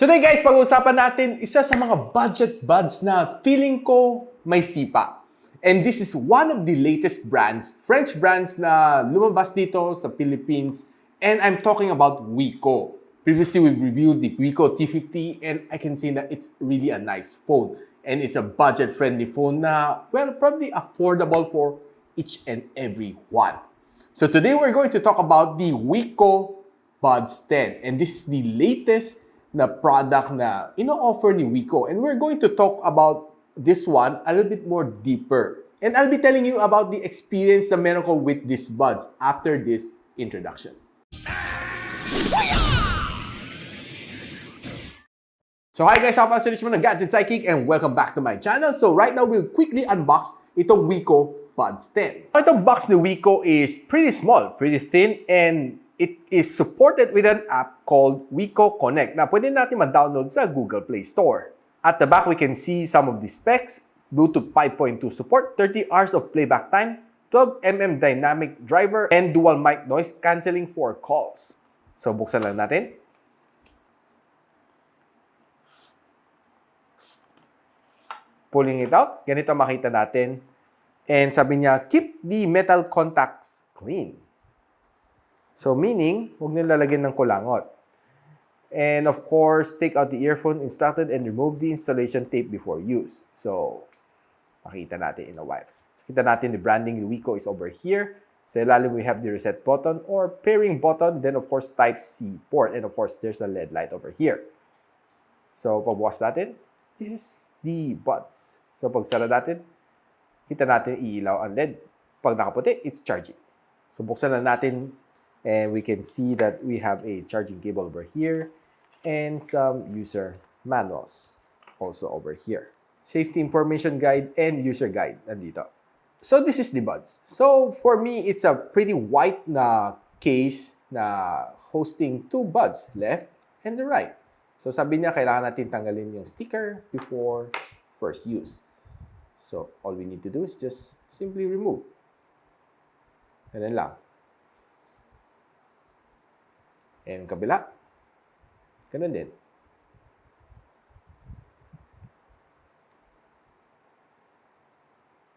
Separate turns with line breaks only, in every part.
Today guys, pag-uusapan natin isa sa mga budget buds na feeling ko may sipa. And this is one of the latest brands, French brands na lumabas dito sa Philippines. And I'm talking about Wiko. Previously, we reviewed the Wiko T50 and I can see that it's really a nice phone. And it's a budget-friendly phone na, well, probably affordable for each and every one. So today we're going to talk about the Wiko Buds 10. And this is the latest na product na ino-offer ni Wiko. And we're going to talk about this one a little bit more deeper. And I'll be telling you about the experience na meron ko with these buds after this introduction. So hi guys, ako pala si Richmond ng Gadget Sidekick and welcome back to my channel. So right now, we'll quickly unbox itong Wiko Buds 10. Itong box ni Wiko is pretty small, pretty thin, and it is supported with an app called Wiko Connect na pwede natin ma-download sa Google Play Store. At the back, we can see some of the specs. Bluetooth 5.2 support, 30 hours of playback time, 12mm dynamic driver, and dual mic noise cancelling for calls. So buksan lang natin. Pulling it out, ganito makita natin. And sabi niya, keep the metal contacts clean. So meaning, huwag niyo lalagyan ng kulangot. And of course, take out the earphone instructed and remove the installation tape before use. So, makita natin in a while. So, kita natin the branding, the Wiko is over here. Sa ilalim, we have the reset button or pairing button. Then of course, Type-C port. And of course, there's a LED light over here. So, pagbukas natin, this is the buds. So, pag sara natin, kita natin iilaw ang LED. Pag nakaputi, it's charging. So, buksan na natin. And we can see that we have a charging cable over here and some user manuals also over here. Safety information guide and user guide nandito. So this is the buds. So for me, it's a pretty white na case na hosting two buds, left and the right. So sabi niya, kailangan natin tanggalin yung sticker before first use. So all we need to do is just simply remove. Ganun lang. And kabila, ganun din.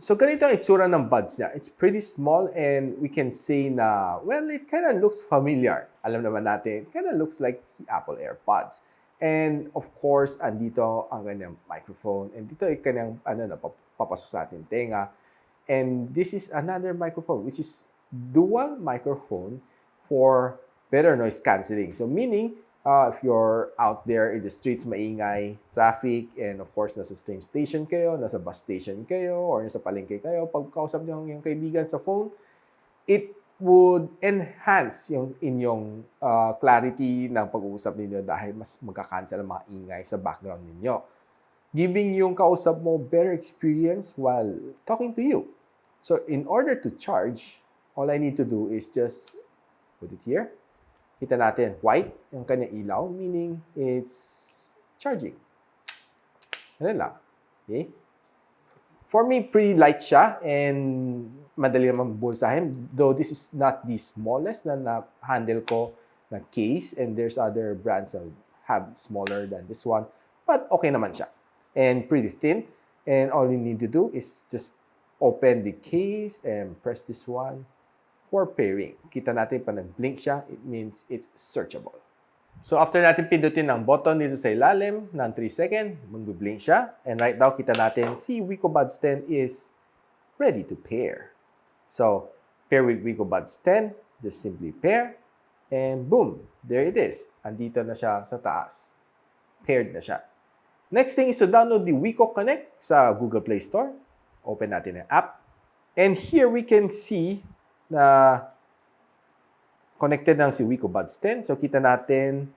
So ganito ang itsura ng buds niya. It's pretty small and we can say na, well, it kind of looks familiar. Alam naman natin, it kind of looks like the Apple AirPods. And of course, andito ang kanyang microphone. And dito ay kanyang papasok sa ating tenga. And this is another microphone, which is dual microphone for better noise cancelling. So meaning, if you're out there in the streets, maingay, traffic, and of course, nasa train station kayo, nasa bus station kayo, or nasa palengke kayo, pag kausap niyo yung kaibigan sa phone, it would enhance yung inyong clarity ng pag-uusap ninyo dahil mas magka-cancel ang mga ingay sa background ninyo. Giving yung kausap mo better experience while talking to you. So in order to charge, all I need to do is just put it here. Kita natin, white, yung kanyang ilaw, meaning it's charging. Ano lang. Okay? For me, pretty light siya and madali naman bulsahin. Though this is not the smallest na handle ko na case and there's other brands that have smaller than this one. But okay naman siya. And pretty thin. And all you need to do is just open the case and press this one for pairing. Kita natin pa nag-blink siya, it means it's searchable. So after natin pindutin ng button dito sa ilalim ng 3 second, mag-blink siya. And right now, kita natin si Wiko Buds 10 is ready to pair. So, pair with Wiko Buds 10, just simply pair, and boom, there it is. Andito na siya sa taas. Paired na siya. Next thing is to download the Wiko Connect sa Google Play Store. Open natin ang app. And here we can see na connected ng si Wiko Buds 10. So, kita natin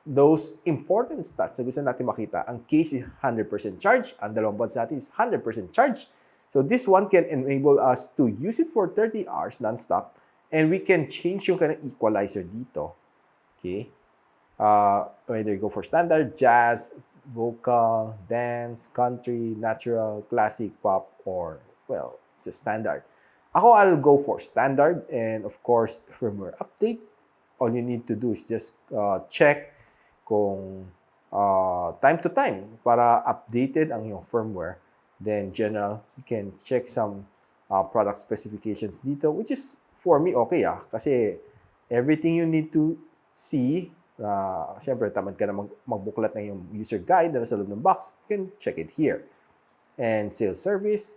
those important stats na gusto natin makita. Ang case is 100% charge. Ang dalawang buds natin is 100% charge. So, this one can enable us to use it for 30 hours non-stop. And we can change yung kanang equalizer dito. Okay? Whether you go for standard, jazz, vocal, dance, country, natural, classic, pop, or, well, just standard. Ako, I'll go for standard and of course, firmware update. All you need to do is just check kung time to time para updated ang iyong firmware. Then general, you can check some product specifications dito, which is for me okay kasi everything you need to see, siyempre tamad ka na magbuklat ng yung user guide na nasa loob ng box, you can check it here. And sales service,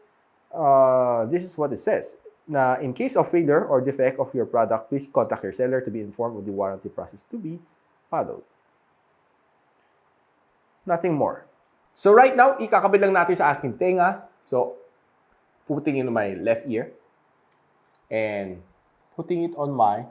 this is what it says. Na in case of failure or defect of your product, please contact your seller to be informed of the warranty process to be followed. Nothing more. So right now, ikakabit lang natin sa aking tenga. So, putting it in my left ear and putting it on my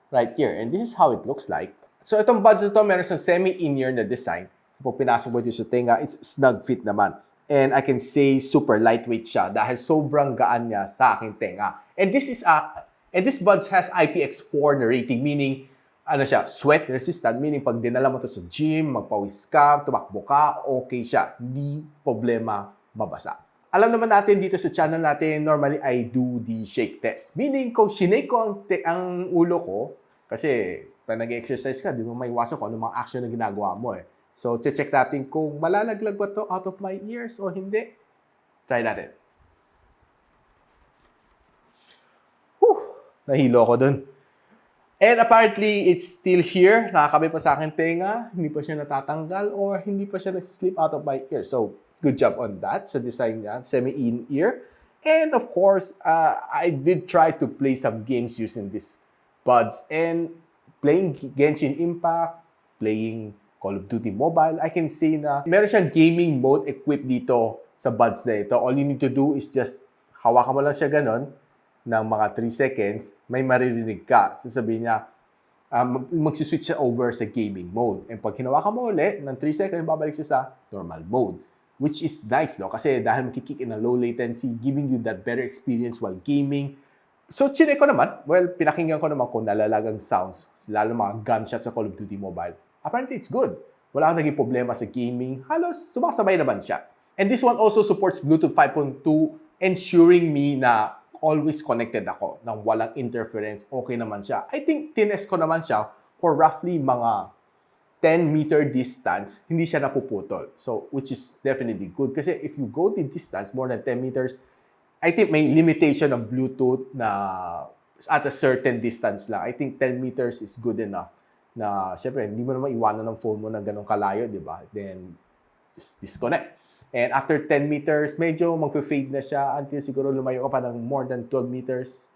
right ear. And this is how it looks like. So itong buds na ito, meron sa semi-in-ear na design. So, pag pinasok mo dito sa tenga, it's snug fit naman. And I can say super lightweight siya dahil sobrang gaan niya sa aking tenga. And this buds has IPX4 na rating, meaning ano siya, sweat resistant, meaning pag dinala mo to sa gym, magpawis ka, tumakbo ka, okay siya. Hindi problema mabasa. Alam naman natin dito sa channel natin, normally I do the shake test. Meaning, kung shinake ko ang ulo ko, kasi pag nag-exercise ka, di mo maiwasan kung ano mga action na ginagawa mo eh. So, check natin kung malalaglag ba to out of my ears o hindi. Try natin. Nahilo ko dun. And apparently, it's still here. Nakakabit pa sa akin tenga. Hindi pa siya natatanggal or hindi pa siya nagsislip out of my ear. So, good job on that sa design niya. Semi-in-ear. And of course, I did try to play some games using these buds. And playing Genshin Impact, playing Call of Duty Mobile, I can say na meron siyang gaming mode equipped dito sa buds na ito. All you need to do is just hawakan mo lang siya ganon ng mga 3 seconds, may maririnig ka. Sasabihin niya, magsiswitch siya over sa gaming mode. And pag hinawakan mo ulit, ng 3 seconds, babalik siya sa normal mode. Which is nice, no? Kasi dahil makikick in a low latency, giving you that better experience while gaming. So, chinek ko naman. Well, pinakinggan ko naman kung nalalagang sounds, lalo mga gunshots sa Call of Duty Mobile. Apparently, it's good. Wala akong naging problema sa gaming. Halos sumakasabay naman siya. And this one also supports Bluetooth 5.2, ensuring me na always connected ako nang walang interference. Okay naman siya. I think tinest ko naman siya for roughly mga 10-meter distance, hindi siya napuputol. So, which is definitely good. Kasi if you go the distance, more than 10 meters, I think may limitation ng Bluetooth na at a certain distance lang. I think 10 meters is good enough. Na, syempre, hindi mo naman iwanan ng phone mo ng ganong kalayo, di ba? Then, just disconnect. And after 10 meters, medyo mag-fade na siya until siguro lumayo ka pa ng more than 12 meters,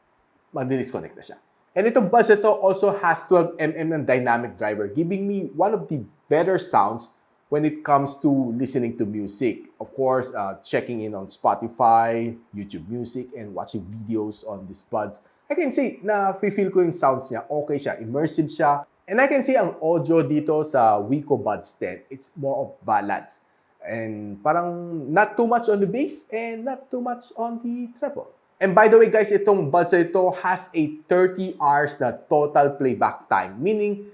mag-disconnect na siya. And itong buzz ito also has 12mm ng dynamic driver, giving me one of the better sounds when it comes to listening to music. Of course, checking in on Spotify, YouTube Music, and watching videos on these buds. I can say na feel ko yung sounds niya, okay siya, immersive siya. And I can see ang audio dito sa Wiko Buds 10, it's more of ballads. And parang not too much on the bass and not too much on the treble. And by the way guys, itong buds ito has a 30 hours na total playback time. Meaning,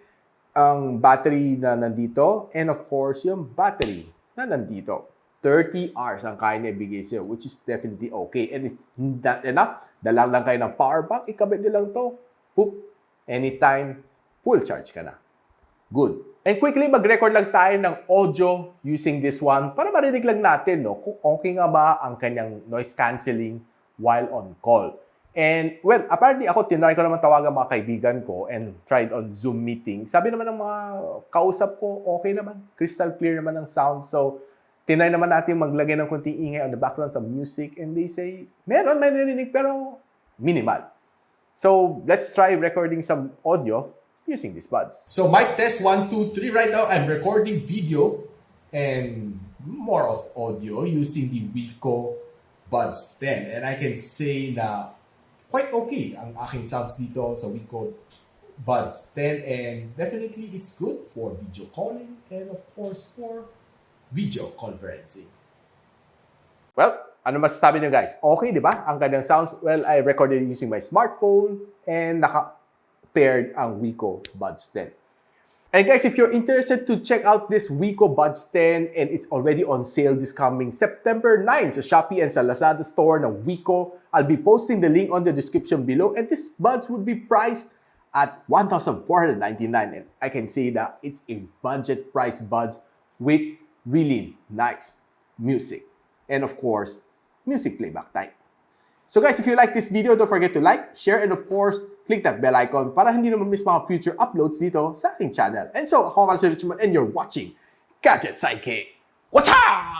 ang battery na nandito and of course yung battery na nandito. 30 hours ang kaya niya ibigay sa'yo, which is definitely okay. And if not enough, dalang lang kayo ng power bank, ikabit nyo lang to, poop, anytime, full charge ka na. Good. And quickly, mag-record lang tayo ng audio using this one para marinig lang natin no, kung okay nga ba ang kanyang noise cancelling while on call. And, well, apparently ako, tinry ko naman tawagan mga kaibigan ko and tried on Zoom meeting. Sabi naman ng mga kausap ko, okay naman. Crystal clear naman ang sound. So, tinry naman natin maglagay ng konting ingay on the background sa music and they say, meron, may narinig pero minimal. So, let's try recording some audio using these buds. So mic test 1, 2, 3. Right now I'm recording video and more of audio using the Wiko Buds 10. And I can say na quite okay ang aking sounds dito sa Wiko Buds 10. And definitely it's good for video calling and of course for video conferencing. Well, ano masasabi niyo guys? Okay, di ba? Ang kanyang sounds. Well, I recorded using my smartphone and paired ang Wiko Buds 10. And guys, if you're interested to check out this Wiko Buds 10 and it's already on sale this coming September 9 sa Shopee and sa Lazada store ng Wiko, I'll be posting the link on the description below and this buds would be priced at $1,499 and I can say that it's a budget price buds with really nice music. And of course, music playback time. So guys, if you like this video, don't forget to like, share, and of course, click that bell icon para hindi naman miss mga future uploads dito sa aking channel. And so, ako nga si Richmond and you're watching Gadget Sidekick. What's up?